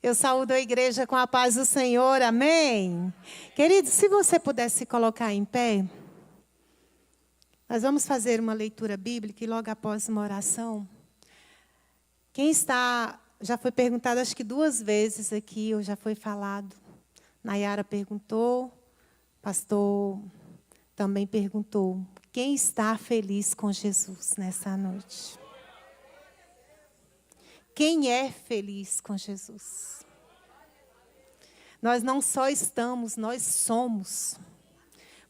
Eu saúdo a igreja com a paz do Senhor, amém? Querido, se você pudesse se colocar em pé, nós vamos fazer uma leitura bíblica e logo após uma oração. Quem está, já foi perguntado acho que 2 vezes aqui, ou já foi falado. Nayara perguntou, pastor também perguntou. Quem está feliz com Jesus nessa noite? Quem é feliz com Jesus? Nós não só estamos, nós somos.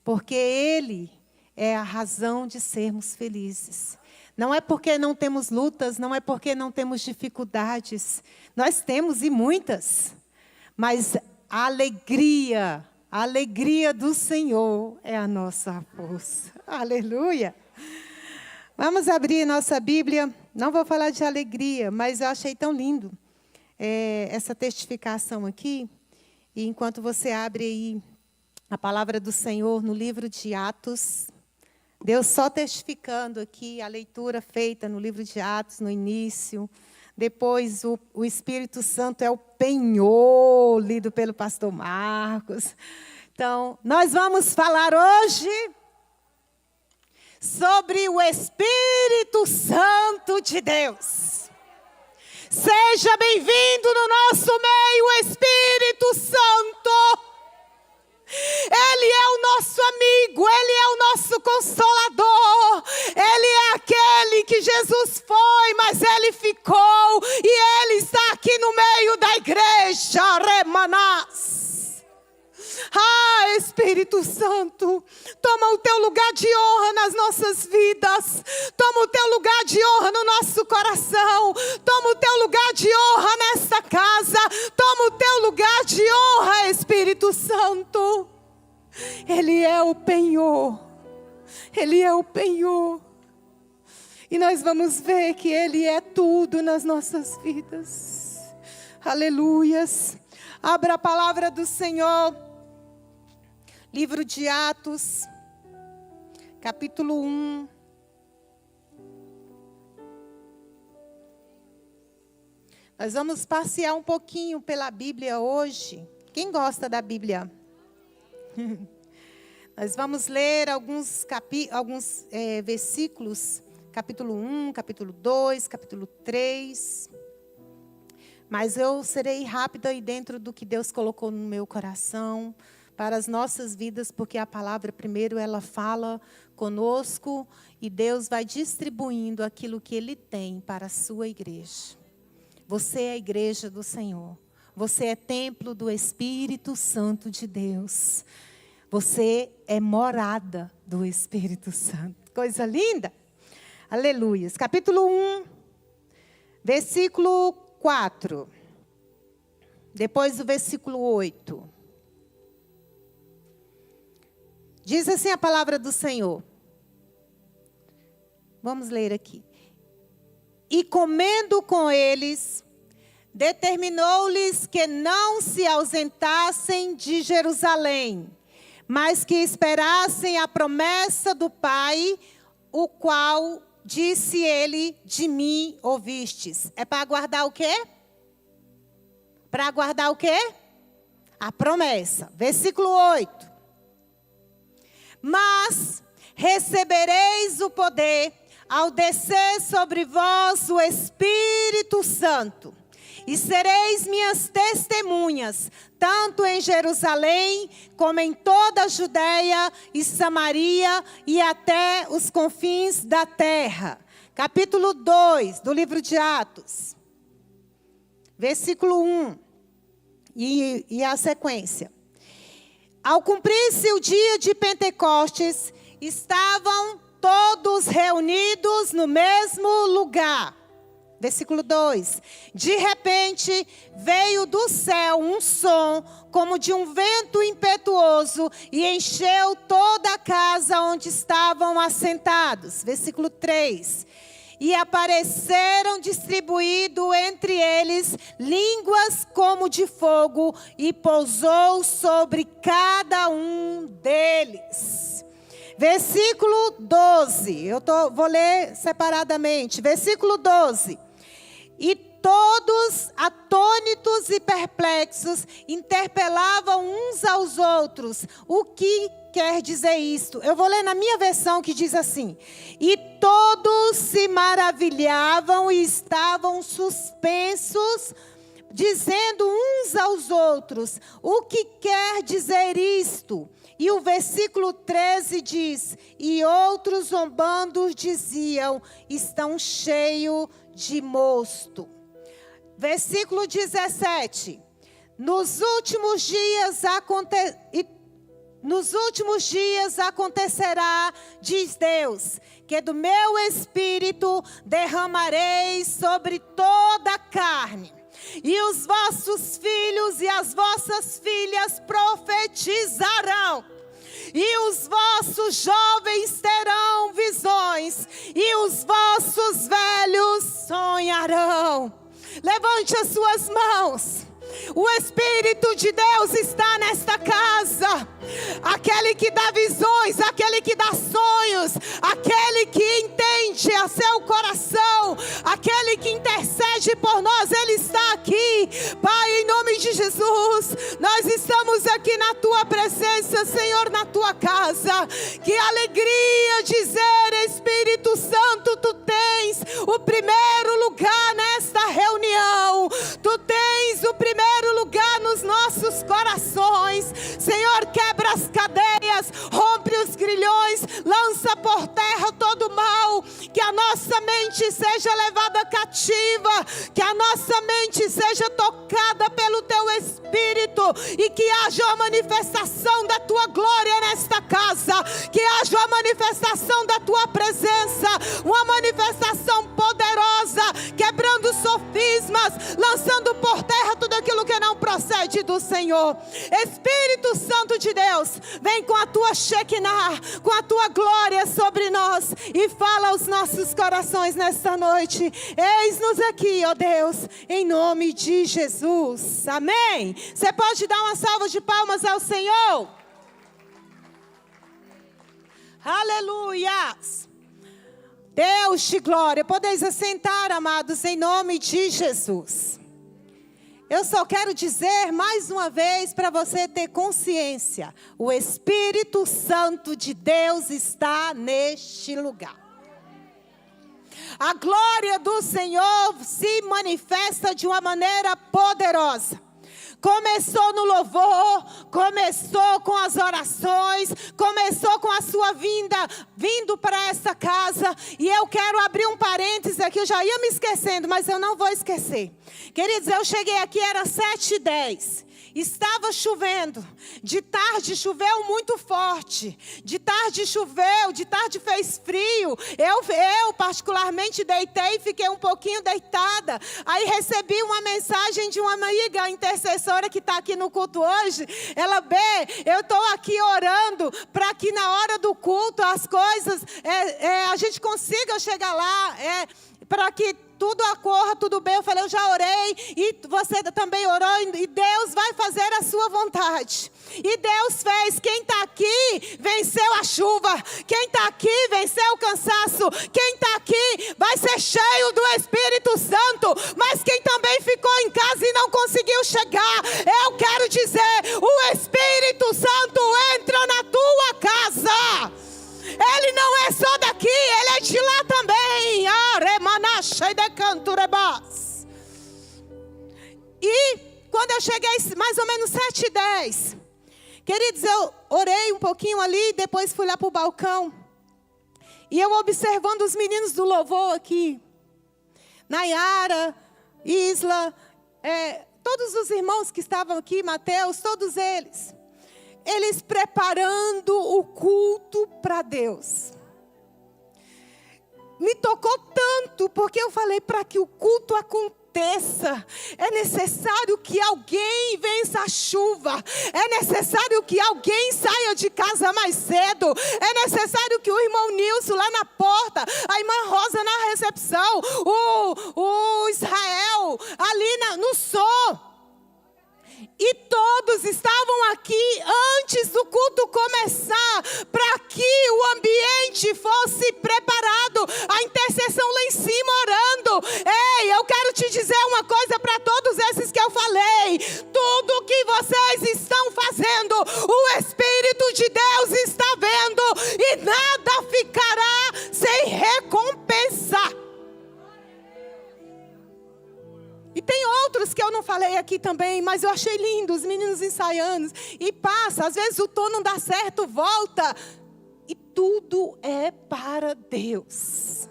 Porque Ele é a razão de sermos felizes. Não é porque não temos lutas, não é porque não temos dificuldades. Nós temos e muitas. Mas a alegria do Senhor é a nossa força. Aleluia! Vamos abrir nossa Bíblia. Não vou falar de alegria, mas eu achei tão lindo essa testificação aqui. E enquanto você abre aí a palavra do Senhor no livro de Atos, Deus só testificando aqui a leitura feita no livro de Atos no início. Depois o Espírito Santo é o penhor, lido pelo pastor Marcos. Então, nós vamos falar hoje sobre o Espírito Santo de Deus. Seja bem-vindo no nosso meio, Espírito Santo. Ele é o nosso amigo, Ele é o nosso consolador. Ele é aquele que Jesus foi, mas Ele ficou. E Ele está aqui no meio da igreja, Remanás. Ah, Espírito Santo, toma o teu lugar de honra nas nossas vidas. Toma o teu lugar de honra no nosso coração. Toma o teu lugar de honra nesta casa. Toma o teu lugar de honra, Espírito Santo. Ele é o penhor. Ele é o penhor. E nós vamos ver que Ele é tudo nas nossas vidas. Aleluias. Abra a palavra do Senhor. Livro de Atos, capítulo 1. Nós vamos passear um pouquinho pela Bíblia hoje. Quem gosta da Bíblia? Nós vamos ler alguns versículos, capítulo 1, capítulo 2, capítulo 3. Mas eu serei rápida aí dentro do que Deus colocou no meu coração para as nossas vidas, porque a palavra primeiro ela fala conosco e Deus vai distribuindo aquilo que Ele tem para a sua igreja. Você é a igreja do Senhor. Você é templo do Espírito Santo de Deus. Você é morada do Espírito Santo. Coisa linda. Aleluia. Capítulo 1, versículo 4. Depois do versículo 8. Diz assim a palavra do Senhor. Vamos ler aqui. E comendo com eles, determinou-lhes que não se ausentassem de Jerusalém, mas que esperassem a promessa do Pai, o qual disse ele, de mim ouvistes. É para aguardar o quê? Para aguardar o quê? A promessa. Versículo 8. Mas recebereis o poder ao descer sobre vós o Espírito Santo. E sereis minhas testemunhas, tanto em Jerusalém, como em toda a Judeia e Samaria e até os confins da terra. Capítulo 2 do livro de Atos. Versículo 1. E a sequência. Ao cumprir-se o dia de Pentecostes, estavam todos reunidos no mesmo lugar. Versículo 2. De repente, veio do céu um som, como de um vento impetuoso, e encheu toda a casa onde estavam assentados. Versículo 3. E apareceram distribuídos entre eles línguas como de fogo, e pousou sobre cada um deles. Versículo 12, vou ler separadamente. Versículo 12. E todos atônitos confusos e perplexos, interpelavam uns aos outros. O que quer dizer isto? Eu vou ler na minha versão, que diz assim: e todos se maravilhavam e estavam suspensos, dizendo uns aos outros: o que quer dizer isto? E o versículo 13 diz: e outros zombando diziam: estão cheios de mosto. Versículo 17: nos últimos dias acontecerá, diz Deus, que do meu espírito derramarei sobre toda a carne. E os vossos filhos e as vossas filhas profetizarão. E os vossos jovens terão visões. E os vossos velhos sonharão. Levante as suas mãos. O Espírito de Deus está nesta casa. Aquele que dá visões, aquele que dá sonhos, aquele que entende a seu coração, aquele que intercede por nós, Ele está aqui. Pai, em nome de Jesus, nós estamos aqui na Tua presença, Senhor, na Tua casa. Que alegria dizer: Espírito Santo, Tu tens o primeiro lugar nesta reunião. Tu tens o primeiro lugar nos nossos corações. Senhor, quebra as cadeias, rompe os grilhões, lança por terra todo o mal. Que a nossa mente seja levada cativa, que a nossa mente seja tocada pelo Teu Espírito, e que haja a manifestação da Tua glória nesta casa, que haja a manifestação da Tua presença, uma manifestação poderosa, quebrando sofismas, lançando por terra tudo aquilo que não procede do Senhor. Espírito Santo de Deus, vem com a Tua Shekinah, com a Tua glória sobre nós, e fala aos nossos corações nesta noite. Eis-nos aqui, ó Deus, em nome de Jesus. Amém. Você pode dar uma salva de palmas ao Senhor? Aleluia. Deus de glória. Podeis assentar, amados, em nome de Jesus. Eu só quero dizer mais uma vez para você ter consciência: o Espírito Santo de Deus está neste lugar. A glória do Senhor se manifesta de uma maneira poderosa. Começou no louvor, começou com as orações, começou com a sua vindo para essa casa. E eu quero abrir um parênteses aqui, eu já ia me esquecendo, mas eu não vou esquecer. Queridos, eu cheguei aqui, era 7h10. Estava chovendo, de tarde choveu muito forte, de tarde choveu, de tarde fez frio. Eu particularmente deitei, fiquei um pouquinho deitada. Aí recebi uma mensagem de uma amiga intercessora que está aqui no culto hoje. Ela: eu estou aqui orando para que na hora do culto as coisas, a gente consiga chegar lá, para que tudo ocorra, tudo bem. Eu falei: eu já orei, e você também orou, e Deus vai fazer a sua vontade. E Deus fez. Quem está aqui venceu a chuva. Quem está aqui venceu o cansaço. Quem está aqui vai ser cheio do Espírito Santo. Mas quem também ficou em casa e não conseguiu chegar, eu quero dizer: o Espírito Santo entra na tua casa. Ele não é só daqui, Ele é de lá também. E quando eu cheguei mais ou menos 7h10, queridos, eu orei um pouquinho ali, depois fui lá para o balcão. E eu observando os meninos do louvor aqui, Nayara, Isla, todos os irmãos que estavam aqui, Mateus, todos eles preparando o culto para Deus. Me tocou tanto, porque eu falei: para que o culto aconteça, é necessário que alguém vença a chuva, é necessário que alguém saia de casa mais cedo, é necessário que o irmão Nilson lá na porta, a irmã Rosa na recepção, o Israel ali no som. E todos estavam aqui antes do culto começar, para que o ambiente fosse preparado, a intercessão lá em cima orando. Ei, eu quero te dizer uma coisa para todos esses que eu falei: Ei, tudo que vocês estão fazendo, o Espírito de Deus está vendo e nada ficará sem recompensar. E tem outros que eu não falei aqui também, mas eu achei lindo, os meninos ensaiando. E passa, às vezes o tom não dá certo, volta. E tudo é para Deus.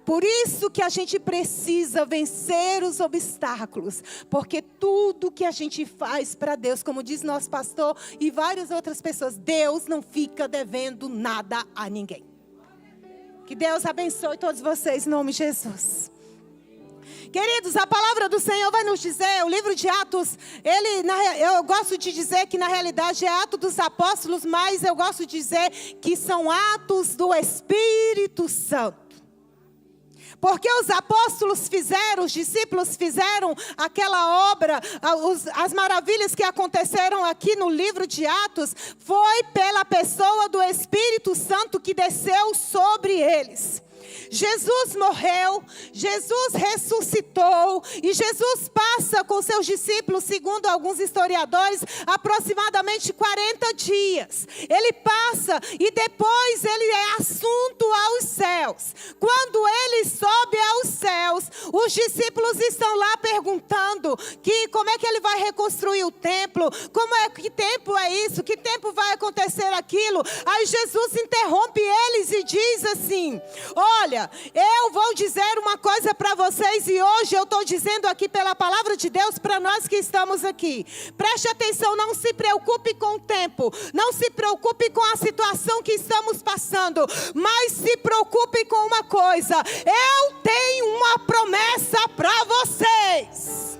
Por isso que a gente precisa vencer os obstáculos. Porque tudo que a gente faz para Deus, como diz nosso pastor e várias outras pessoas, Deus não fica devendo nada a ninguém. Que Deus abençoe todos vocês, em nome de Jesus. Queridos, a palavra do Senhor vai nos dizer, o livro de Atos, eu gosto de dizer que na realidade é Atos dos Apóstolos, mas eu gosto de dizer que são atos do Espírito Santo. Porque os apóstolos fizeram, os discípulos fizeram aquela obra, as maravilhas que aconteceram aqui no livro de Atos, foi pela pessoa do Espírito Santo que desceu sobre eles. Jesus morreu, Jesus ressuscitou e Jesus passa com seus discípulos, segundo alguns historiadores, aproximadamente 40 dias. Ele passa e depois ele é assunto aos céus. Quando ele sobe aos céus, os discípulos estão lá perguntando como é que ele vai reconstruir o templo, que tempo é isso, que tempo vai acontecer aquilo. Aí Jesus interrompe eles e diz assim: olha, eu vou dizer uma coisa para vocês e hoje eu estou dizendo aqui pela palavra de Deus para nós que estamos aqui. Preste atenção, não se preocupe com o tempo, não se preocupe com a situação que estamos passando, mas se preocupe com uma coisa: eu tenho uma promessa para vocês.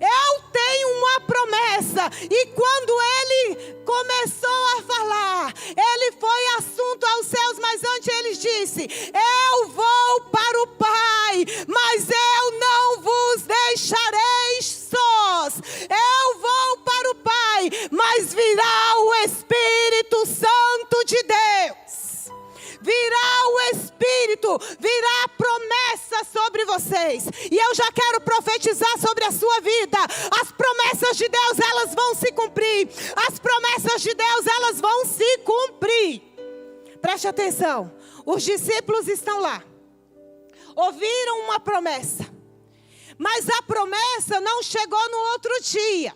Eu tenho uma promessa. E quando ele começou a falar, ele foi assunto aos céus, mas antes ele disse: eu vou para o Pai, mas eu não vos deixarei sós. Eu vou para o Pai, mas virá o Espírito Santo de Deus. Virá o Espírito, virá a promessa sobre vocês. E eu já quero profetizar sobre a sua vida. As promessas de Deus, elas vão se cumprir. As promessas de Deus, elas vão se cumprir. Preste atenção. Os discípulos estão lá. Ouviram uma promessa. Mas a promessa não chegou no outro dia.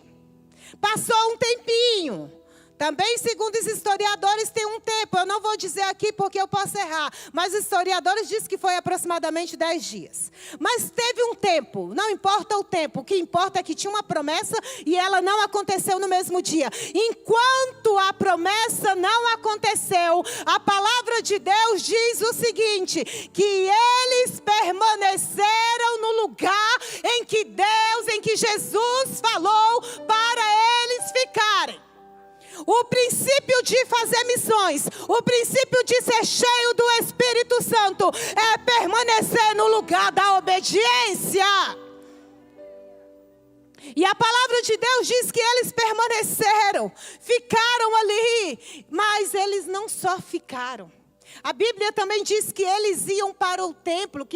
Passou um tempinho. Também, segundo os historiadores, tem um tempo. Eu não vou dizer aqui porque eu posso errar. Mas os historiadores dizem que foi aproximadamente 10 dias. Mas teve um tempo. Não importa o tempo. O que importa é que tinha uma promessa e ela não aconteceu no mesmo dia. Enquanto a promessa não aconteceu, a palavra de Deus diz o seguinte: que eles permaneceram no lugar em que Jesus falou para eles ficarem. O princípio de fazer missões, o princípio de ser cheio do Espírito Santo é permanecer no lugar da obediência. E a palavra de Deus diz que eles permaneceram, ficaram ali, mas eles não só ficaram. A Bíblia também diz que eles iam para o templo,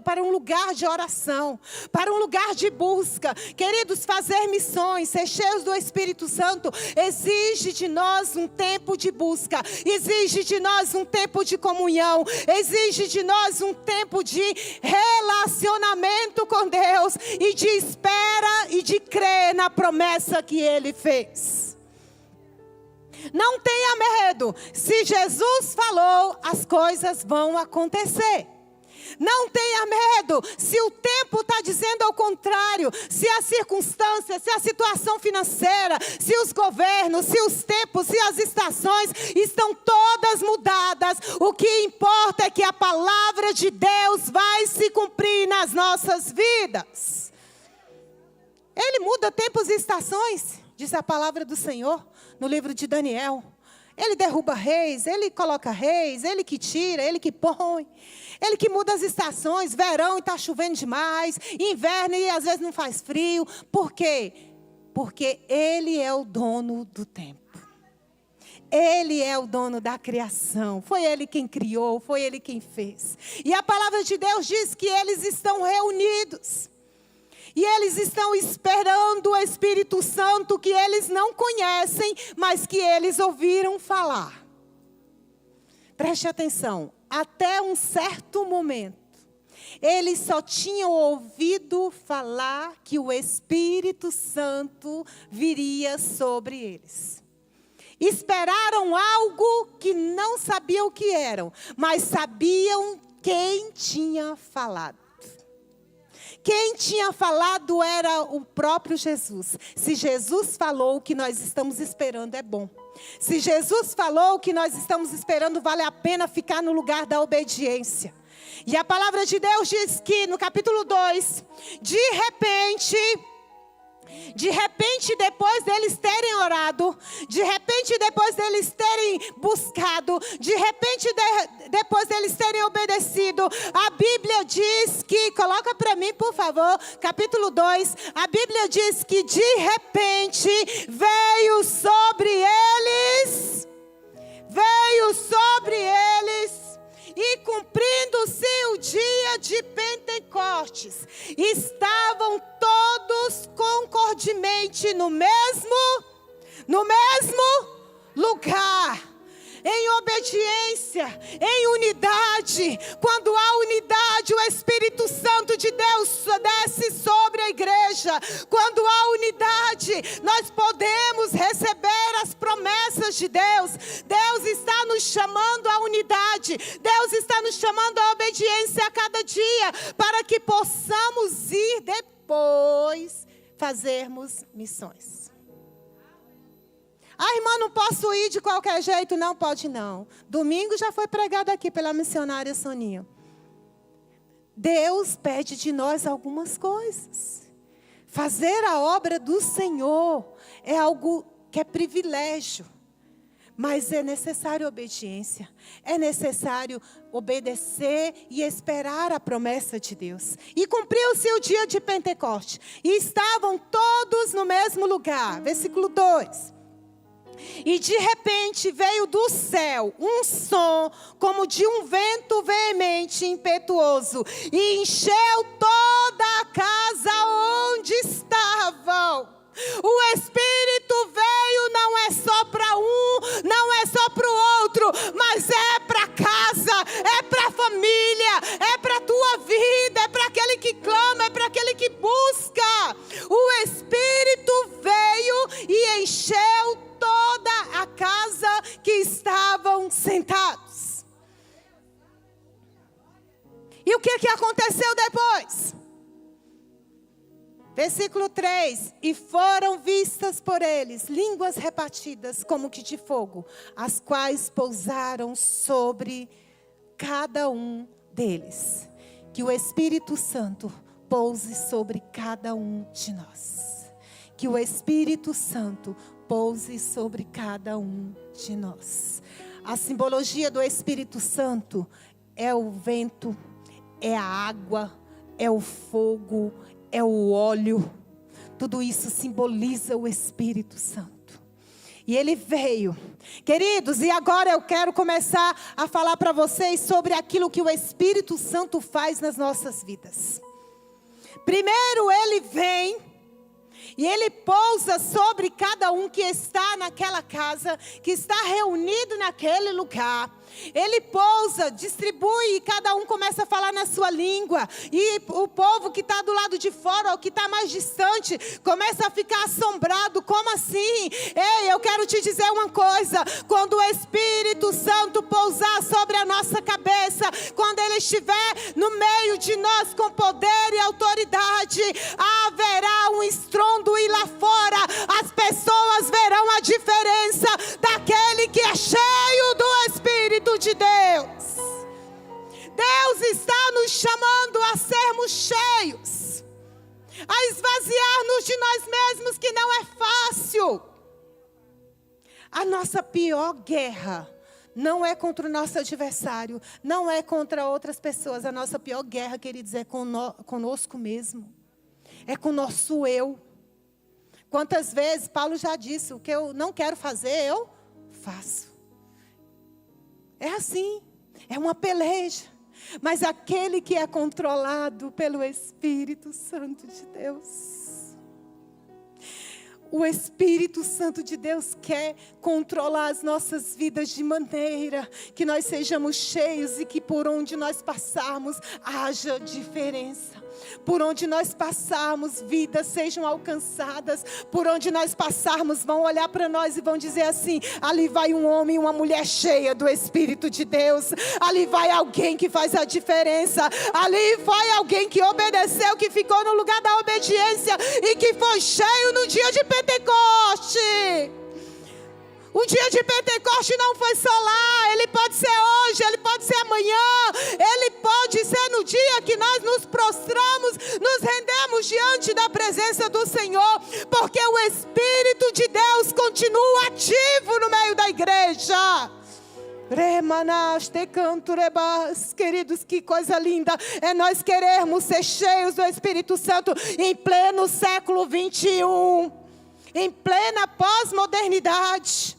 para um lugar de oração, para um lugar de busca. Queridos, fazer missões, ser cheios do Espírito Santo, exige de nós um tempo de busca, exige de nós um tempo de comunhão, exige de nós um tempo de relacionamento com Deus e de espera e de crer na promessa que Ele fez. Não tenha medo, se Jesus falou, as coisas vão acontecer. Não tenha medo, se o tempo está dizendo ao contrário, se a circunstância, se a situação financeira, se os governos, se os tempos, se as estações estão todas mudadas. O que importa é que a palavra de Deus vai se cumprir nas nossas vidas. Ele muda tempos e estações, diz a palavra do Senhor no livro de Daniel. Ele derruba reis, Ele coloca reis, Ele que tira, Ele que põe. Ele que muda as estações, verão e está chovendo demais, inverno e às vezes não faz frio. Por quê? Porque Ele é o dono do tempo. Ele é o dono da criação. Foi Ele quem criou, foi Ele quem fez. E a palavra de Deus diz que eles estão reunidos. E eles estão esperando o Espírito Espírito Santo que eles não conhecem, mas que eles ouviram falar. Preste atenção, até um certo momento, eles só tinham ouvido falar que o Espírito Santo viria sobre eles. Esperaram algo que não sabiam o que eram, mas sabiam quem tinha falado. Quem tinha falado era o próprio Jesus. Se Jesus falou, o que nós estamos esperando é bom. Se Jesus falou, o que nós estamos esperando vale a pena ficar no lugar da obediência. E a palavra de Deus diz que no capítulo 2, de repente, depois deles terem orado, de repente, depois deles terem buscado, de repente, depois deles terem obedecido, a Bíblia diz que, coloca para mim, por favor, capítulo 2, a Bíblia diz que de repente veio sobre eles, e cumprindo-se o dia de Pentecostes, estavam todos concordemente no mesmo lugar, em obediência, em unidade. Quando há unidade, o Espírito Santo de Deus desce sobre a igreja. Quando há unidade, nós podemos receber as promessas de Deus. Deus está nos chamando à unidade. Deus está nos chamando à obediência a cada dia, para que possamos ir depois fazermos missões. Ah, irmã, não posso ir de qualquer jeito. Não, pode não. Domingo já foi pregado aqui pela missionária Soninha. Deus pede de nós algumas coisas. Fazer a obra do Senhor é algo que é privilégio. Mas é necessário obediência. É necessário obedecer e esperar a promessa de Deus. E cumpriu-se o dia de Pentecostes. E estavam todos no mesmo lugar. Versículo 2. E de repente veio do céu um som como de um vento veemente e impetuoso, e encheu toda a casa onde estavam. O Espírito veio não é só para um, não é só para o outro, mas é para casa, é para a família, é para a tua vida, é para aquele que clama, é para aquele que busca. O Espírito veio e encheu toda a casa que estavam sentados. E o que aconteceu depois? Versículo 3. E foram vistas por eles línguas repartidas como que de fogo, as quais pousaram sobre cada um deles. Que o Espírito Santo pouse sobre cada um de nós. Que o Espírito Santo pouse sobre cada um de nós. A simbologia do Espírito Santo é o vento, é a água, é o fogo, é o óleo. Tudo isso simboliza o Espírito Santo. E ele veio. Queridos, e agora eu quero começar a falar para vocês sobre aquilo que o Espírito Santo faz nas nossas vidas. Primeiro ele vem e ele pousa sobre cada um que está naquela casa, que está reunido naquele lugar. Ele pousa, distribui e cada um começa a falar na sua língua. E o povo que está do lado de fora, ou que está mais distante, começa a ficar assombrado. Como assim? Ei, eu quero te dizer uma coisa. Quando o Espírito Santo pousar sobre a nossa cabeça, quando Ele estiver no meio de nós com poder e autoridade, haverá um estrondo e lá fora as pessoas verão a diferença daquele que é cheio do Espírito de Deus. Deus está nos chamando a sermos cheios, a esvaziar-nos de nós mesmos, que não é fácil. A nossa pior guerra não é contra o nosso adversário, não é contra outras pessoas. A nossa pior guerra, queridos, é conosco mesmo, é com o nosso eu. Quantas vezes Paulo já disse: o que eu não quero fazer, eu faço. É assim, é uma peleja. Mas aquele que é controlado pelo Espírito Santo de Deus, O Espírito Santo de Deus quer controlar as nossas vidas de maneira que nós sejamos cheios e que por onde nós passarmos haja diferença. Por onde nós passarmos, vidas sejam alcançadas. Por onde nós passarmos, vão olhar para nós e vão dizer assim: ali vai um homem e uma mulher cheia do Espírito de Deus. Ali vai alguém que faz a diferença. Ali vai alguém que obedeceu, que ficou no lugar da obediência e que foi cheio no dia de Pentecoste. O dia de Pentecoste não foi só lá, ele pode ser hoje, ele pode ser amanhã, ele pode ser no dia que nós nos prostramos, nos rendemos diante da presença do Senhor, porque o Espírito de Deus continua ativo no meio da igreja. Queridos, que coisa linda é nós querermos ser cheios do Espírito Santo em pleno século 21, em plena pós-modernidade.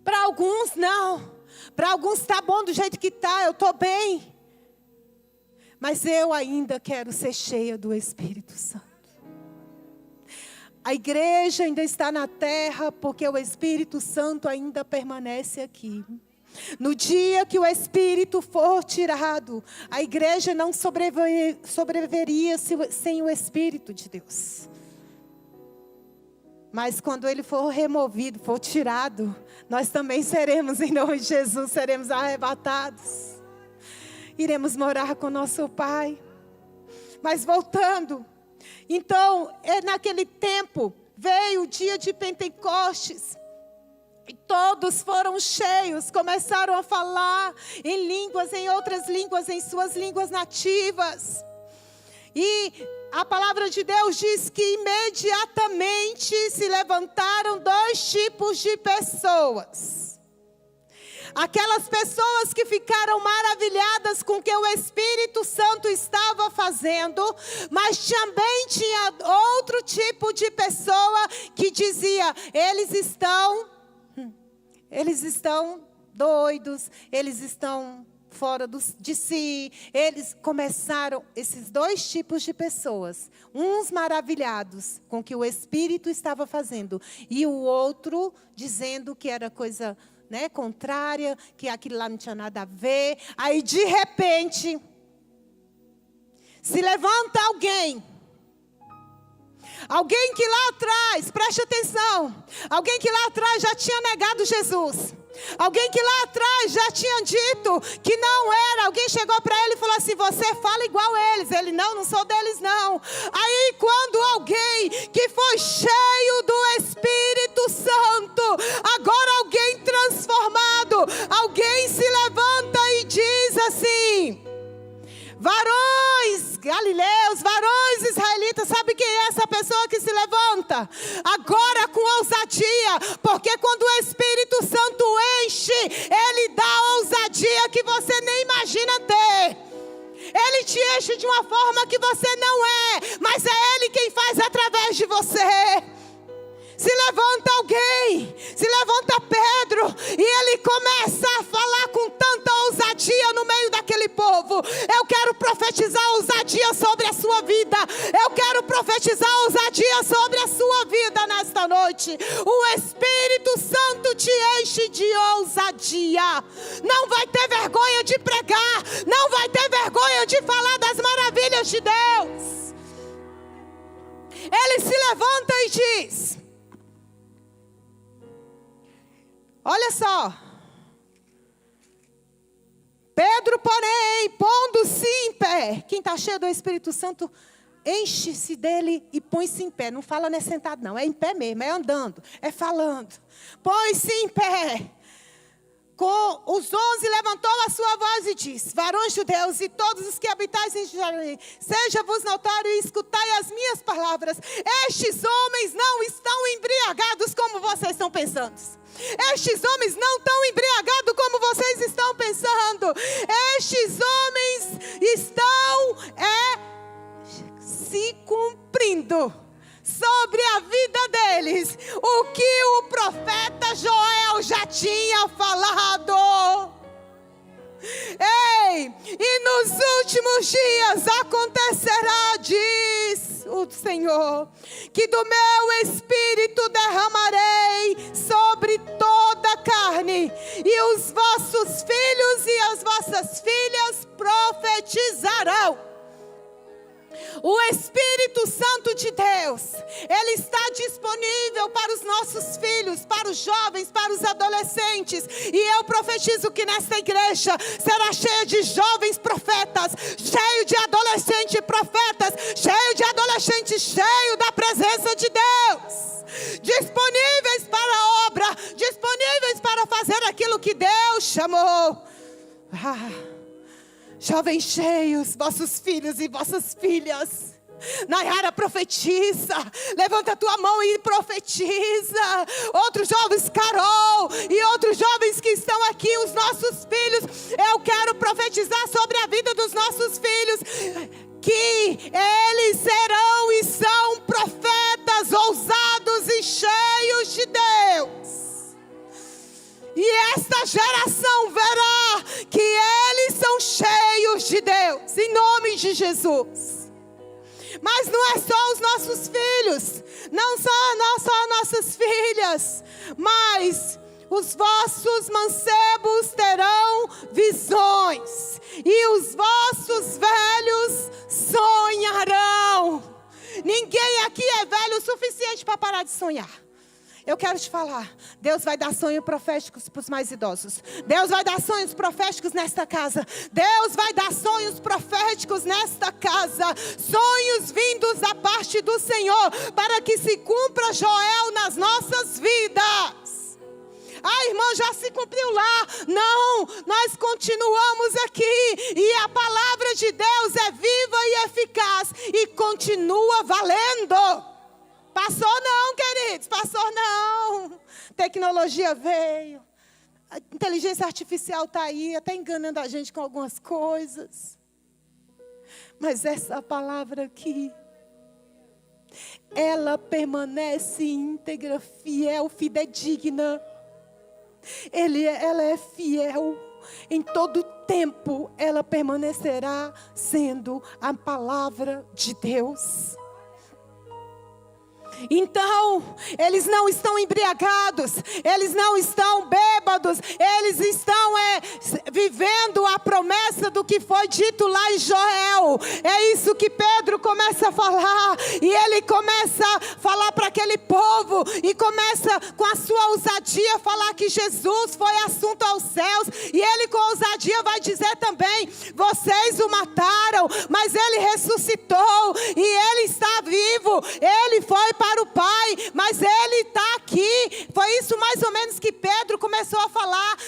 Para alguns não, para alguns está bom do jeito que está, eu estou bem. Mas eu ainda quero ser cheia do Espírito Santo. A igreja ainda está na terra porque o Espírito Santo ainda permanece aqui. No dia que o Espírito for tirado, a igreja não sobreviveria sem o Espírito de Deus. Mas quando ele for removido, for tirado, nós também seremos, em nome de Jesus, seremos arrebatados. Iremos morar com nosso Pai. Mas voltando, então, naquele tempo, veio o dia de Pentecostes. E todos foram cheios, começaram a falar em línguas, em outras línguas, em suas línguas nativas. E a palavra de Deus diz que imediatamente se levantaram dois tipos de pessoas. Aquelas pessoas que ficaram maravilhadas com o que o Espírito Santo estava fazendo, mas também tinha outro tipo de pessoa que dizia: eles estão doidos, eles estão fora de si. Eles começaram, esses dois tipos de pessoas, uns maravilhados com o que o Espírito estava fazendo, e o outro dizendo que era coisa, contrária, que aquilo lá não tinha nada a ver. Aí de repente se levanta alguém que lá atrás, preste atenção, alguém que lá atrás já tinha negado Jesus. Alguém que lá atrás já tinha dito que não era. Alguém chegou para ele e falou assim: você fala igual eles. Ele: não sou deles não. Aí quando alguém que foi cheio do Espírito Santo, agora alguém transformado, alguém se levanta e diz assim: varões galileus, varões israelitas. Sabe quem é essa pessoa que se levanta? Agora com ousadia, porque quando o Espírito Santo enche, ele dá ousadia que você nem imagina ter. Ele te enche de uma forma que você não é, mas é ele quem faz através de você. Se levanta alguém, se levanta Pedro, e ele começa a falar com tanta ousadia no meio daquele povo. Eu quero profetizar ousadia sobre a sua vida. Eu quero profetizar ousadia sobre a sua vida nesta noite. O Espírito Santo te enche de ousadia. Não vai ter vergonha de pregar, não vai ter vergonha de falar das maravilhas de Deus. Ele se levanta e diz: olha só, Pedro, porém, pondo-se em pé. Quem está cheio do Espírito Santo, enche-se dele e põe-se em pé. Não fala, não é sentado não, é em pé mesmo, é andando, é falando. Põe-se em pé. Com os 11 levantou a sua voz e disse: varões judeus e todos os que habitais em Jerusalém, seja-vos notório e escutai as minhas palavras. Estes homens não estão embriagados como vocês estão pensando. Estes homens não estão embriagados como vocês estão pensando. Estes homens estão se cumprindo sobre a vida deles o que o profeta Joel já tinha falado. Ei, e nos últimos dias acontecerá, diz o Espírito, Senhor, que do meu Espírito derramarei sobre toda a carne, e os vossos filhos e as vossas filhas profetizarão. O Espírito Santo de Deus, Ele está disponível para os nossos filhos, para os jovens, para os adolescentes. E eu profetizo que nesta igreja será cheia de jovens profetas, cheio de adolescentes profetas, cheio de adolescentes, cheio da presença de Deus. Disponíveis para a obra, disponíveis para fazer aquilo que Deus chamou. Jovens cheios, vossos filhos e vossas filhas. Nayara, profetiza. Levanta a tua mão e profetiza. Outros jovens, Carol, e outros jovens que estão aqui, os nossos filhos. Eu quero profetizar sobre a vida dos nossos filhos, que eles serão e são profetas ousados e cheios de Deus. E esta geração verá que eles são cheios de Deus, em nome de Jesus. Mas não é só os nossos filhos, não só nossas filhas, mas os vossos mancebos terão visões, e os vossos velhos sonharão. Ninguém aqui é velho o suficiente para parar de sonhar. Eu quero te falar, Deus vai dar sonhos proféticos para os mais idosos. Deus vai dar sonhos proféticos nesta casa. Deus vai dar sonhos proféticos nesta casa. Sonhos vindos da parte do Senhor, para que se cumpra Joel nas nossas vidas. Irmã, já se cumpriu lá. Não, nós continuamos aqui. E a palavra de Deus é viva e eficaz, e continua valendo. Passou não, queridos, passou não. Tecnologia veio, a inteligência artificial está aí, até enganando a gente com algumas coisas. Mas essa palavra aqui, ela permanece íntegra, fiel, fidedigna. Ela é fiel. Em todo tempo ela permanecerá sendo a palavra de Deus. Então, eles não estão embriagados, eles não estão bêbados, eles estão vivendo a promessa do que foi dito lá em Joel. É isso que Pedro começa a falar, e ele começa a falar para aquele povo, e começa com a sua ousadia a falar que Jesus foi assunto aos céus, e ele com ousadia vai dizer também: vocês o mataram, mas ele ressuscitou, e ele está vivo, ele foi para o Pai, mas ele está aqui. Foi isso mais ou menos que Pedro começou a falar,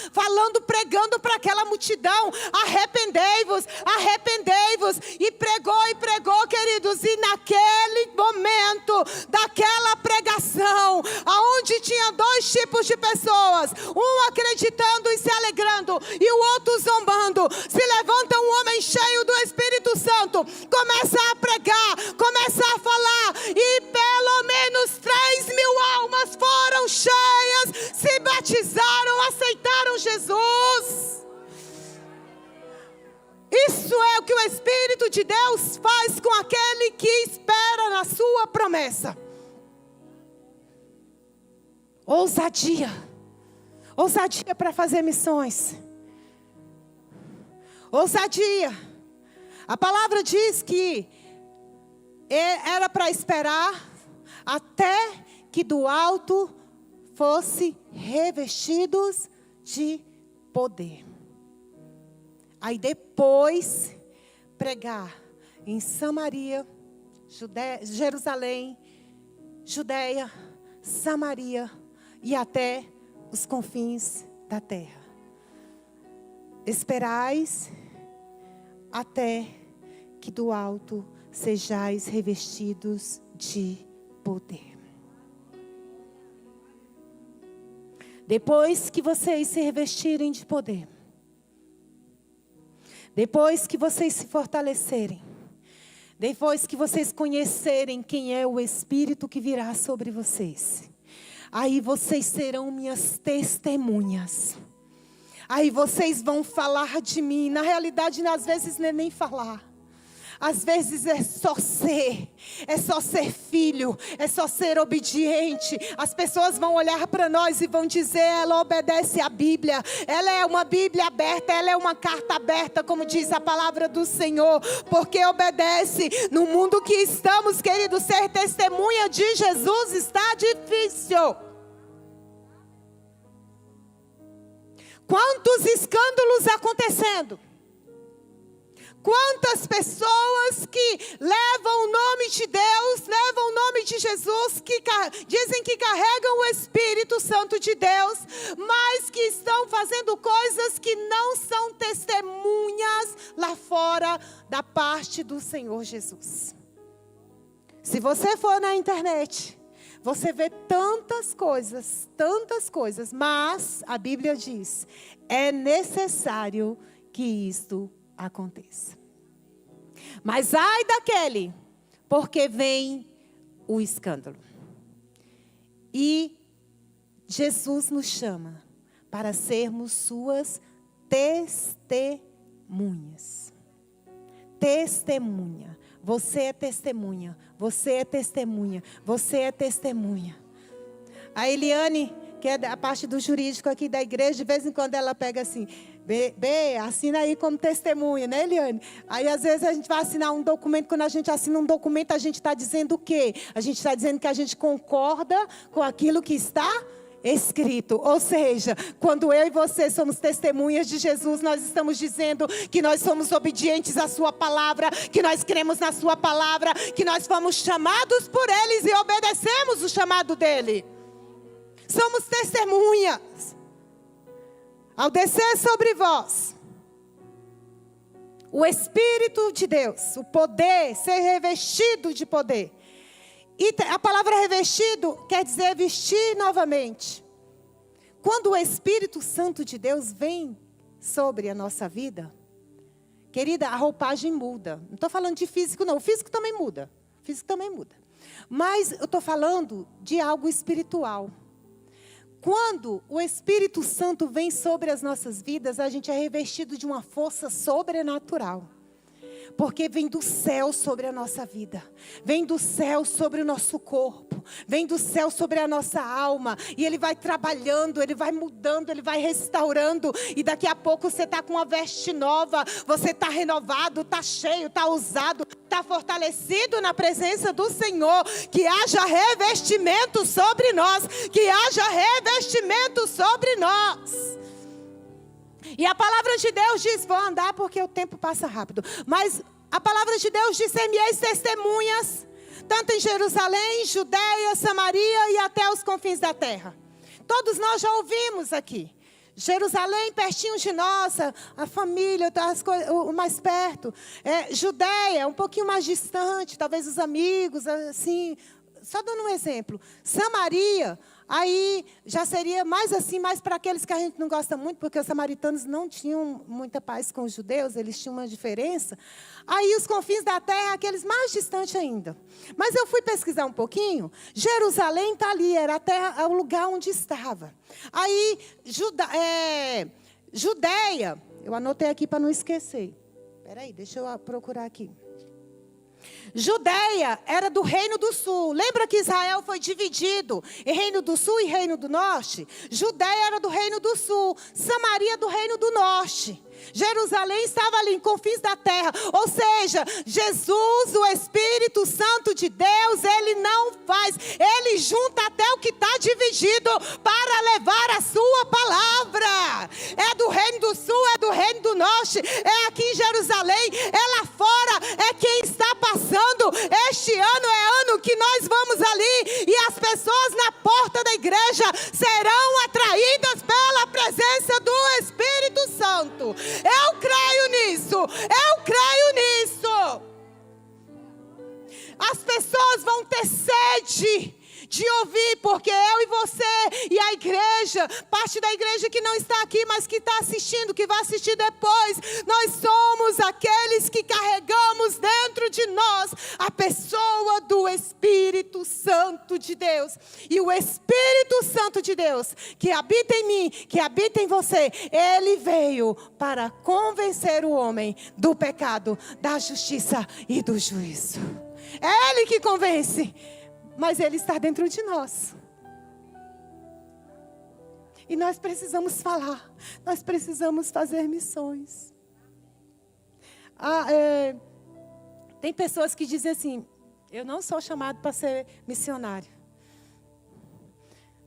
pregando para aquela multidão: arrependei-vos, arrependei-vos. E pregou, queridos. E naquele momento, daquela pregação, aonde tinha dois tipos de pessoas, um acreditando e se alegrando, e o outro zombando, se levanta um homem cheio do Espírito Santo, começa a pregar, começa a falar, e pelo menos 3.000 almas foram cheias, se batizaram, aceitaram Jesus. Isso é o que o Espírito de Deus faz com aquele que espera na sua promessa. Ousadia. Ousadia para fazer missões. Ousadia. A palavra diz que era para esperar até que do alto fosse revestidos de poder. Aí depois pregar em Samaria, Jerusalém, Judeia, Samaria e até os confins da terra. Esperais até que do alto sejais revestidos de poder. Depois que vocês se revestirem de poder, depois que vocês se fortalecerem, depois que vocês conhecerem quem é o Espírito que virá sobre vocês, aí vocês serão minhas testemunhas. Aí vocês vão falar de mim. Na realidade, às vezes não é nem falar. Às vezes é só ser filho, é só ser obediente. As pessoas vão olhar para nós e vão dizer: ela obedece à Bíblia, ela é uma Bíblia aberta, ela é uma carta aberta, como diz a palavra do Senhor, porque obedece. No mundo que estamos, querido, ser testemunha de Jesus está difícil. Quantos escândalos acontecendo? Quantas pessoas que levam o nome de Deus, levam o nome de Jesus, que dizem que carregam o Espírito Santo de Deus, mas que estão fazendo coisas que não são testemunhas lá fora da parte do Senhor Jesus. Se você for na internet, você vê tantas coisas, mas a Bíblia diz: é necessário que isto aconteça. Mas ai daquele, porque vem o escândalo. E Jesus nos chama para sermos suas testemunhas. Testemunha. Você é testemunha. Você é testemunha. Você é testemunha. A Eliane, que é a parte do jurídico aqui da igreja, de vez em quando ela pega assim: B, assina aí como testemunha, né, Eliane? Aí às vezes a gente vai assinar um documento. Quando a gente assina um documento, a gente está dizendo o quê? A gente está dizendo que a gente concorda com aquilo que está escrito. Ou seja, quando eu e você somos testemunhas de Jesus, nós estamos dizendo que nós somos obedientes à sua palavra, que nós cremos na sua palavra, que nós fomos chamados por eles e obedecemos o chamado dele. Somos testemunhas. Ao descer sobre vós o Espírito de Deus, o poder, ser revestido de poder. E a palavra revestido quer dizer vestir novamente. Quando o Espírito Santo de Deus vem sobre a nossa vida, querida, a roupagem muda. Não estou falando de físico, não. O físico também muda. Mas eu estou falando de algo espiritual. Quando o Espírito Santo vem sobre as nossas vidas, a gente é revestido de uma força sobrenatural. Porque vem do céu sobre a nossa vida. Vem do céu sobre o nosso corpo. Vem do céu sobre a nossa alma. E Ele vai trabalhando, Ele vai mudando, Ele vai restaurando. E daqui a pouco você está com uma veste nova. Você está renovado, está cheio, está usado, está fortalecido na presença do Senhor. Que haja revestimento sobre nós. Que haja revestimento sobre nós. E a palavra de Deus diz: vou andar porque o tempo passa rápido. Mas a palavra de Deus diz: ser-me-eis testemunhas, tanto em Jerusalém, Judeia, Samaria e até os confins da terra. Todos nós já ouvimos aqui. Jerusalém, pertinho de nós, a família, o mais perto. Judeia, um pouquinho mais distante, talvez os amigos, assim. Só dando um exemplo. Samaria, aí já seria mais assim, mais para aqueles que a gente não gosta muito, porque os samaritanos não tinham muita paz com os judeus, eles tinham uma diferença. Aí os confins da terra, aqueles mais distantes ainda. Mas eu fui pesquisar um pouquinho. Jerusalém está ali, era a terra, o lugar onde estava. Aí, Judeia, eu anotei aqui para não esquecer. Espera aí, deixa eu procurar aqui. Judeia era do Reino do Sul. Lembra que Israel foi dividido em Reino do Sul e Reino do Norte? Judeia era do Reino do Sul. Samaria do Reino do Norte. Jerusalém estava ali em confins da terra. Ou seja, Jesus, o Espírito Santo de Deus, Ele não faz. Ele junta até o que está dividido para levar a sua palavra. É do Reino do Sul, é do Reino do Norte, é aqui em Jerusalém, é lá fora, é quem está passando. Este ano é ano que nós vamos ali e as pessoas na porta da igreja serão atraídas pela presença do Espírito Santo. Eu creio nisso. As pessoas vão ter sede de ouvir, porque eu e você e a igreja, parte da igreja que não está aqui, mas que está assistindo, que vai assistir depois, nós somos aqueles que carregamos dentro de nós a pessoa do Espírito Santo de Deus. E o Espírito Santo de Deus, que habita em mim, que habita em você, ele veio para convencer o homem do pecado, da justiça e do juízo. É ele que convence, mas ele está dentro de nós. E nós precisamos falar, nós precisamos fazer missões. Tem pessoas que dizem assim: eu não sou chamado para ser missionário.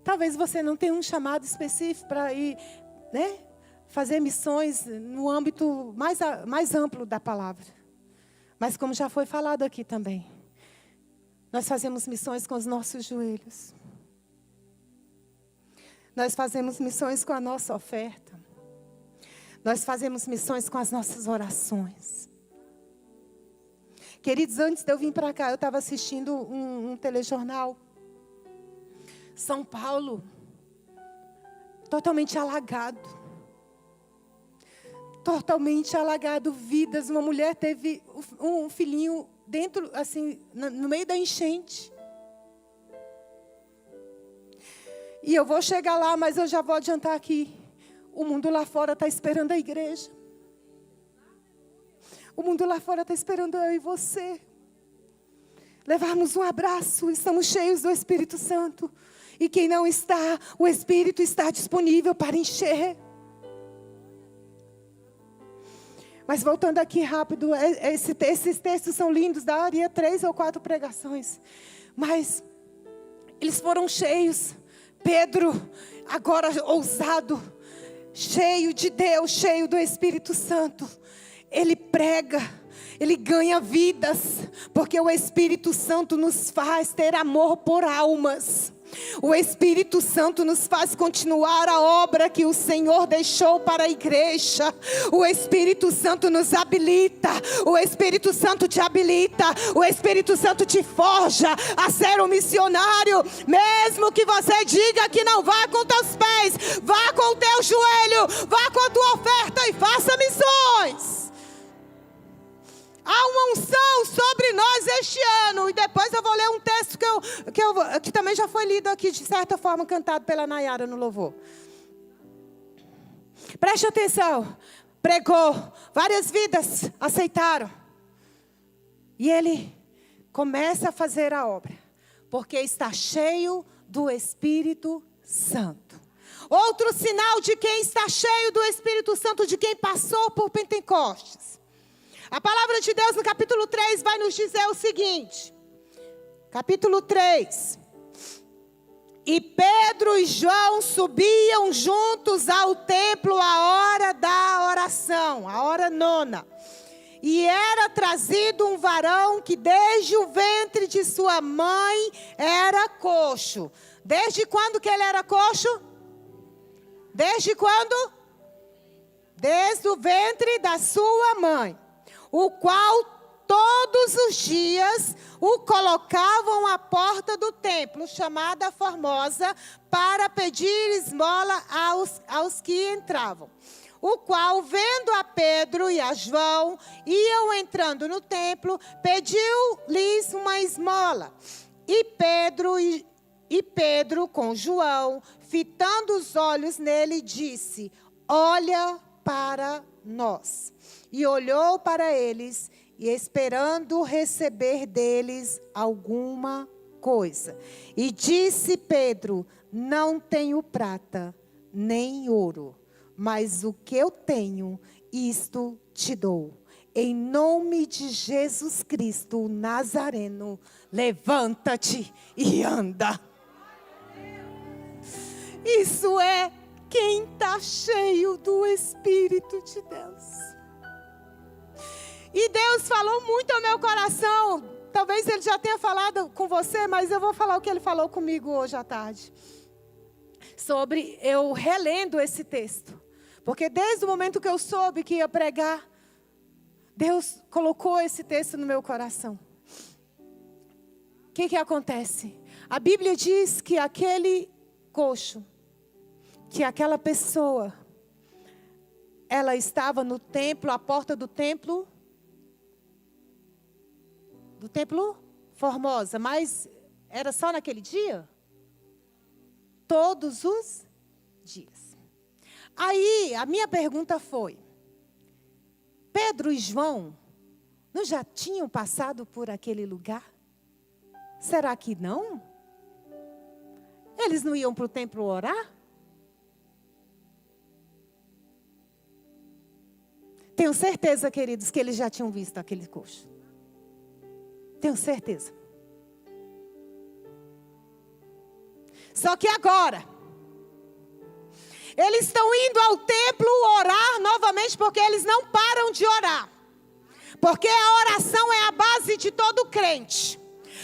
Talvez você não tenha um chamado específico para ir, né, fazer missões no âmbito mais amplo da palavra. Mas como já foi falado aqui também, nós fazemos missões com os nossos joelhos. Nós fazemos missões com a nossa oferta. Nós fazemos missões com as nossas orações. Queridos, antes de eu vir para cá, eu estava assistindo um telejornal. São Paulo, totalmente alagado. Totalmente alagado, vidas. Uma mulher teve um filhinho dentro, assim, no meio da enchente. E eu vou chegar lá, mas eu já vou adiantar aqui. O mundo lá fora está esperando a igreja. O mundo lá fora está esperando eu e você. Levarmos um abraço, estamos cheios do Espírito Santo. E quem não está, o Espírito está disponível para encher. Mas voltando aqui rápido, esses textos são lindos, daria 3 ou 4 pregações. Mas eles foram cheios. Pedro, agora ousado, cheio de Deus, cheio do Espírito Santo. Ele prega, ele ganha vidas, porque o Espírito Santo nos faz ter amor por almas. O Espírito Santo nos faz continuar a obra que o Senhor deixou para a igreja. O Espírito Santo nos habilita. O Espírito Santo te habilita. O Espírito Santo te forja a ser um missionário. Mesmo que você diga que não vá com teus pés, vá com o teu joelho, vá com a tua oferta e faça missões. Há uma unção sobre nós este ano. E depois eu vou ler um texto que também já foi lido aqui, de certa forma, cantado pela Nayara no louvor. Preste atenção. Pregou. Várias vidas aceitaram. E ele começa a fazer a obra. Porque está cheio do Espírito Santo. Outro sinal de quem está cheio do Espírito Santo, de quem passou por Pentecostes. A palavra de Deus no capítulo 3 vai nos dizer o seguinte. Capítulo 3. E Pedro e João subiam juntos ao templo à hora da oração, a hora nona. E era trazido um varão que desde o ventre de sua mãe era coxo. Desde quando que ele era coxo? Desde quando? Desde o ventre da sua mãe. O qual todos os dias o colocavam à porta do templo, chamada Formosa, para pedir esmola aos que entravam. O qual, vendo a Pedro e a João, iam entrando no templo, pediu-lhes uma esmola. E Pedro, com João, fitando os olhos nele, disse: olha para nós. E olhou para eles, e esperando receber deles alguma coisa. E disse Pedro: não tenho prata, nem ouro, mas o que eu tenho, isto te dou. Em nome de Jesus Cristo, o Nazareno, levanta-te e anda. Isso é quem está cheio do Espírito de Deus. E Deus falou muito ao meu coração. Talvez Ele já tenha falado com você, mas eu vou falar o que Ele falou comigo hoje à tarde. Sobre eu relendo esse texto. Porque desde o momento que eu soube que ia pregar, Deus colocou esse texto no meu coração. O que acontece? A Bíblia diz que aquele coxo, que aquela pessoa, ela estava no templo, à porta do templo Formosa, mas era só naquele dia? Todos os dias. Aí, a minha pergunta foi, Pedro e João não já tinham passado por aquele lugar? Será que não? Eles não iam para o templo orar? Tenho certeza, queridos, que eles já tinham visto aquele coxo. Tenho certeza. Só que agora, eles estão indo ao templo orar novamente, porque eles não param de orar. Porque a oração é a base de todo crente.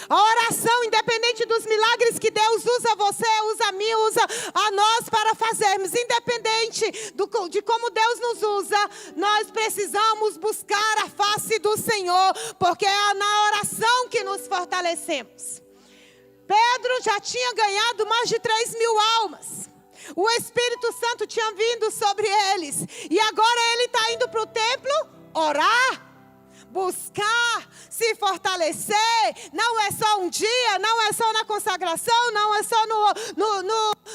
A oração, independente dos milagres que Deus usa você, usa a mim, usa a nós para fazermos, independente de como Deus nos usa, nós precisamos buscar a face do Senhor, porque é na oração que nos fortalecemos. Pedro já tinha ganhado mais de 3.000 almas. O Espírito Santo tinha vindo sobre eles. E agora ele está indo para o templo orar, buscar, se fortalecer. Não é só um dia, não é só na consagração, não é só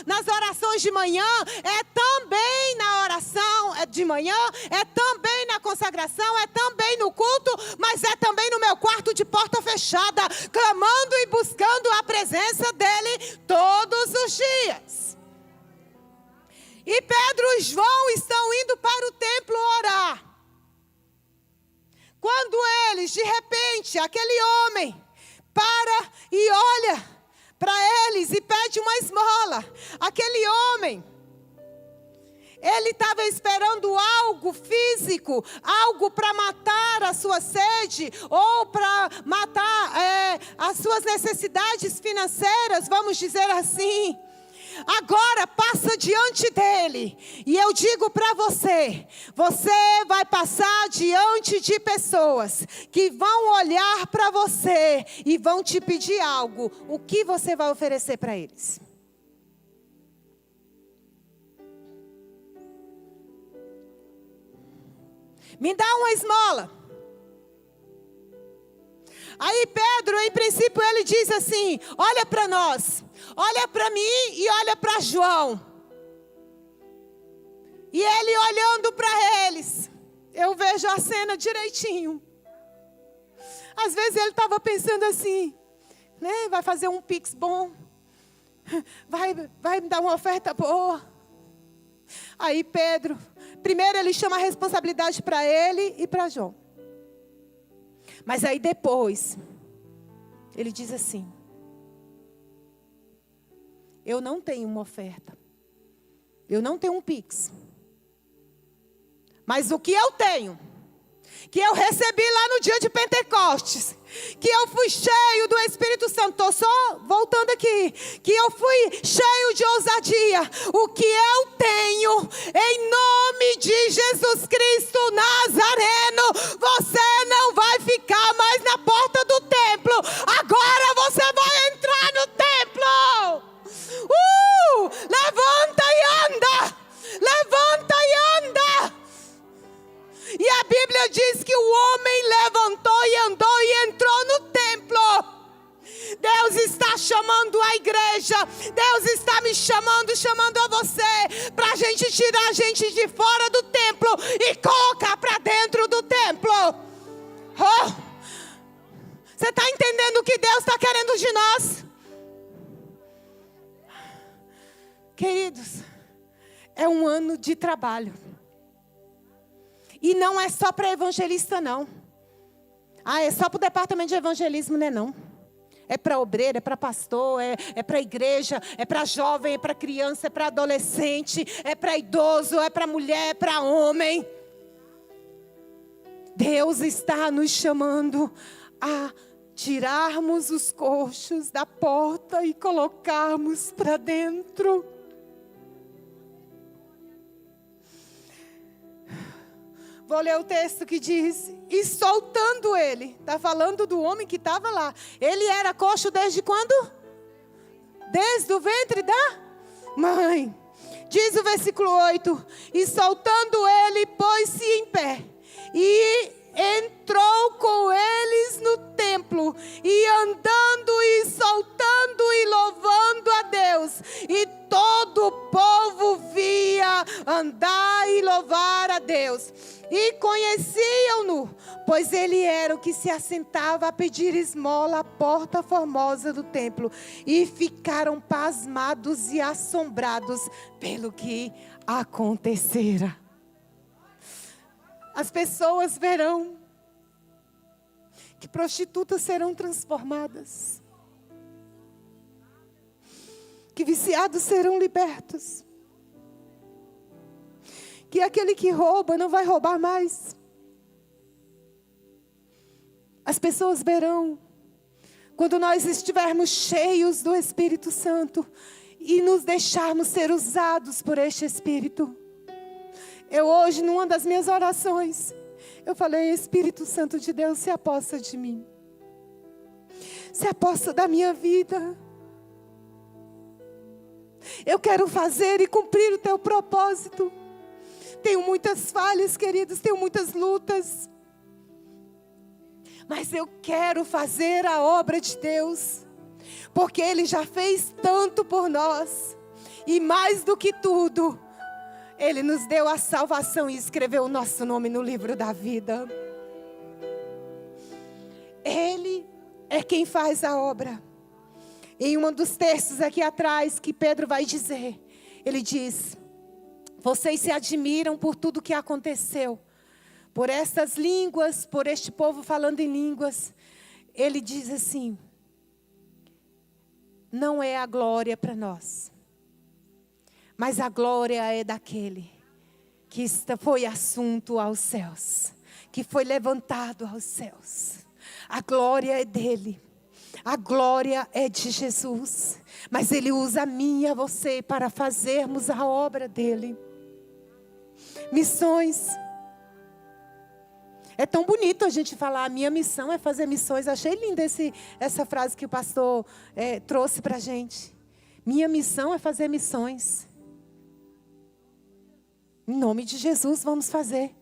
nas orações de manhã. É também na oração de manhã, é também na consagração, é também no culto, mas é também no meu quarto de porta fechada, clamando e buscando a presença dele todos os dias. E Pedro e João estão indo para o templo orar. Quando eles, de repente, aquele homem para e olha para eles e pede uma esmola. Aquele homem, ele estava esperando algo físico, algo para matar a sua sede, ou para matar as suas necessidades financeiras, vamos dizer assim. Agora passa diante dele. E eu digo para você, você vai passar diante de pessoas que vão olhar para você e vão te pedir algo. O que você vai oferecer para eles? Me dá uma esmola. Aí Pedro, em princípio, ele diz assim, olha para nós, olha para mim e olha para João. E ele olhando para eles, eu vejo a cena direitinho. Às vezes ele estava pensando assim, né? Vai fazer um pix bom, vai me dar uma oferta boa. Aí Pedro, primeiro ele chama a responsabilidade para ele e para João. Mas aí depois, ele diz assim, eu não tenho uma oferta, eu não tenho um pix, mas o que eu tenho, que eu recebi lá no dia de Pentecostes, que eu fui cheio do Espírito Santo, estou só voltando aqui, que eu fui cheio de ousadia, o que eu tenho, em nome de Jesus Cristo Nazareno, você não vai ficar mais na porta do templo, agora você vai entrar no templo. Levanta e anda, levanta e anda. E a Bíblia diz que o homem levantou e andou e entrou no templo. Deus está chamando a igreja. Deus está me chamando a você, para a gente tirar a gente de fora do templo e colocar para dentro do templo. Você está entendendo o que Deus está querendo de nós? Queridos, é um ano de trabalho. E não é só para evangelista, não. É só para o departamento de evangelismo, não. É para obreiro, é para pastor, é para igreja, é para jovem, é para criança, é para adolescente, é para idoso, é para mulher, é para homem. Deus está nos chamando a tirarmos os coxos da porta e colocarmos para dentro. Vou ler o texto que diz, e soltando ele, está falando do homem que estava lá. Ele era coxo desde quando? desde o ventre da mãe. Diz o versículo 8: e soltando ele, pôs-se em pé, e entrou com eles no templo, e andando e soltando e louvando a Deus, e todo o povo via andar e louvar a Deus, e conheciam-no, pois ele era o que se assentava a pedir esmola à porta formosa do templo, e ficaram pasmados e assombrados pelo que acontecera. As pessoas verão que prostitutas serão transformadas, que viciados serão libertos, que aquele que rouba não vai roubar mais. As pessoas verão, quando nós estivermos cheios do Espírito Santo e nos deixarmos ser usados por este Espírito. Eu hoje, numa das minhas orações, eu falei: Espírito Santo de Deus, se aposta de mim. Se aposta da minha vida. Eu quero fazer e cumprir o teu propósito. Tenho muitas falhas, queridos, tenho muitas lutas. Mas eu quero fazer a obra de Deus. Porque Ele já fez tanto por nós. E mais do que tudo, Ele nos deu a salvação e escreveu o nosso nome no livro da vida. Ele é quem faz a obra. Em um dos textos aqui atrás que Pedro vai dizer, ele diz: vocês se admiram por tudo que aconteceu, por essas línguas, por este povo falando em línguas. Ele diz assim: não é a glória para nós, mas a glória é daquele que foi assunto aos céus, que foi levantado aos céus. A glória é dele, a glória é de Jesus, mas Ele usa a mim e a você para fazermos a obra dele. Missões. É tão bonito a gente falar: a minha missão é fazer missões. Achei linda essa frase que o pastor trouxe para a gente. Minha missão é fazer missões. Em nome de Jesus, vamos fazer.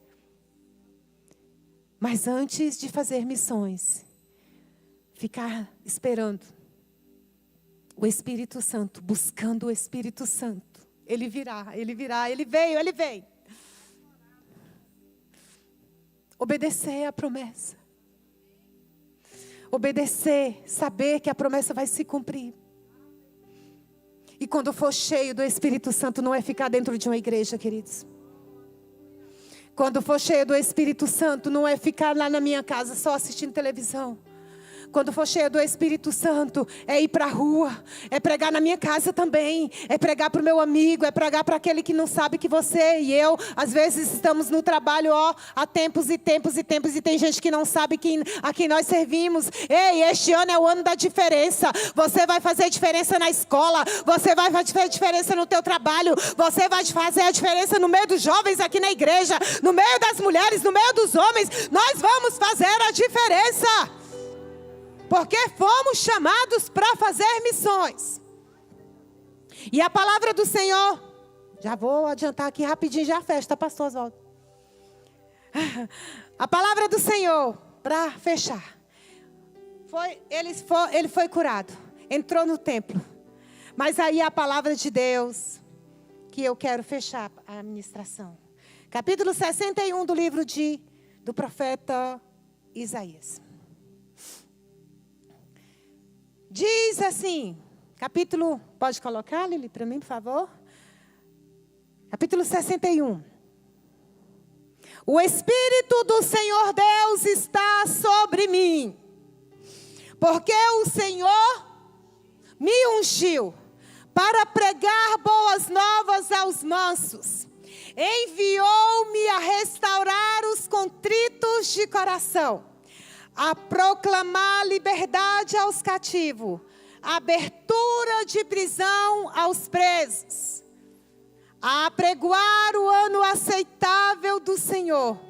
Mas antes de fazer missões, ficar esperando o Espírito Santo, buscando o Espírito Santo. Ele virá, ele virá, ele veio, ele vem. Obedecer a promessa. Obedecer, saber que a promessa vai se cumprir. E quando for cheio do Espírito Santo, não é ficar dentro de uma igreja, queridos. Quando for cheio do Espírito Santo, não é ficar lá na minha casa só assistindo televisão. Quando for cheio do Espírito Santo, é ir para a rua, é pregar na minha casa também, é pregar para o meu amigo, é pregar para aquele que não sabe que você e eu, às vezes estamos no trabalho há tempos e tempos e tempos, e tem gente que não sabe a quem nós servimos. Ei, este ano é o ano da diferença. Você vai fazer diferença na escola, você vai fazer diferença no teu trabalho, você vai fazer a diferença no meio dos jovens aqui na igreja, no meio das mulheres, no meio dos homens. Nós vamos fazer a diferença. Porque fomos chamados para fazer missões. E a palavra do Senhor, já vou adiantar aqui rapidinho, já fecha, pastor Oswaldo. A palavra do Senhor, para fechar, ele foi curado, entrou no templo. Mas aí a palavra de Deus, que eu quero fechar a ministração. Capítulo 61 do livro do profeta Isaías. Diz assim, capítulo, pode colocar, Lili, para mim, por favor? Capítulo 61. O Espírito do Senhor Deus está sobre mim, porque o Senhor me ungiu para pregar boas novas aos mansos. Enviou-me a restaurar os contritos de coração, a proclamar liberdade aos cativos, abertura de prisão aos presos, a apregoar o ano aceitável do Senhor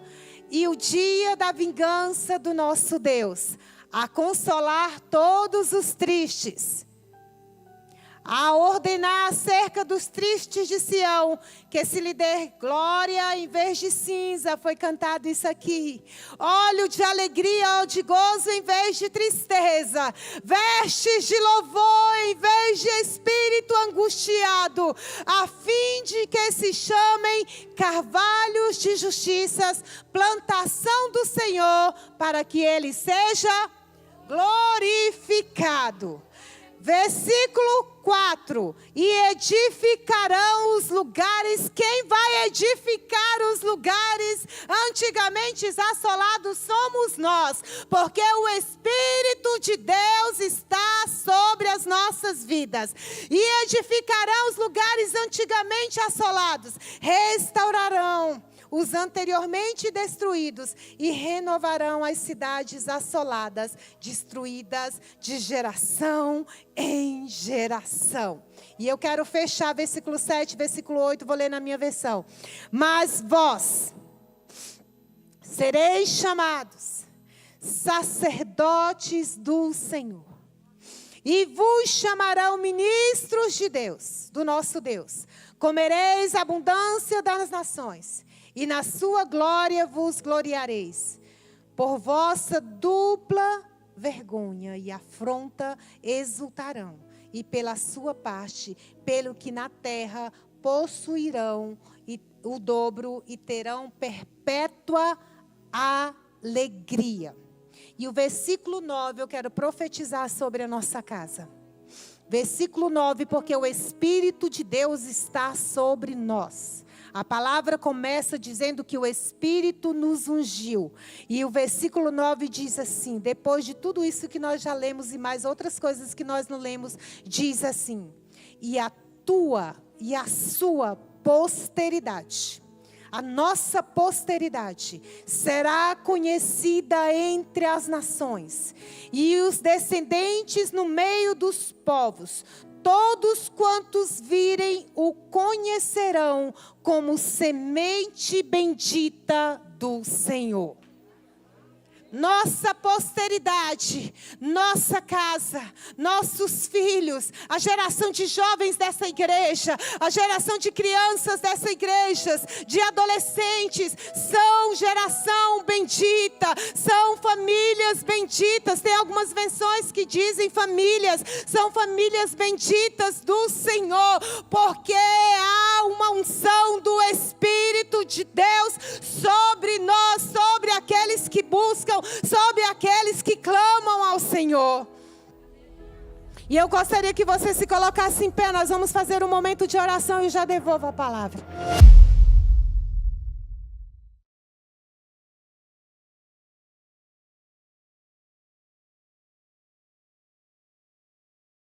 e o dia da vingança do nosso Deus, a consolar todos os tristes, a ordenar acerca dos tristes de Sião, que se lhe dê glória em vez de cinza. Foi cantado isso aqui. Óleo de alegria ou de gozo em vez de tristeza. Vestes de louvor em vez de espírito angustiado, a fim de que se chamem carvalhos de justiças, plantação do Senhor, para que ele seja glorificado. Versículo 4. E edificarão os lugares. Quem vai edificar os lugares antigamente assolados somos nós. Porque o Espírito de Deus está sobre as nossas vidas. E edificarão os lugares antigamente assolados. Restaurarão os anteriormente destruídos e renovarão as cidades assoladas, destruídas de geração em geração. E eu quero fechar versículo 7, versículo 8, vou ler na minha versão. Mas vós sereis chamados sacerdotes do Senhor, e vos chamarão ministros de Deus, do nosso Deus. Comereis a abundância das nações, e na sua glória vos gloriareis. Por vossa dupla vergonha e afronta exultarão. E pela sua parte, pelo que na terra possuirão o dobro e terão perpétua alegria. E o versículo 9 eu quero profetizar sobre a nossa casa. Versículo 9, porque o Espírito de Deus está sobre nós. A palavra começa dizendo que o Espírito nos ungiu. E o versículo 9 diz assim, depois de tudo isso que nós já lemos e mais outras coisas que nós não lemos, diz assim: e a tua e a sua posteridade, a nossa posteridade, será conhecida entre as nações, e os descendentes no meio dos povos. Todos quantos virem o conhecerão como semente bendita do Senhor. Nossa posteridade, nossa casa, nossos filhos, a geração de jovens dessa igreja, a geração de crianças dessa igreja, de adolescentes, são geração bendita, são famílias benditas. Tem algumas versões que dizem famílias, são famílias benditas do Senhor, porque há uma unção do Espírito de Deus sobre nós, sobre aqueles que buscam, sobre aqueles que clamam ao Senhor. E eu gostaria que você se colocasse em pé. Nós vamos fazer um momento de oração e já devolvo a palavra.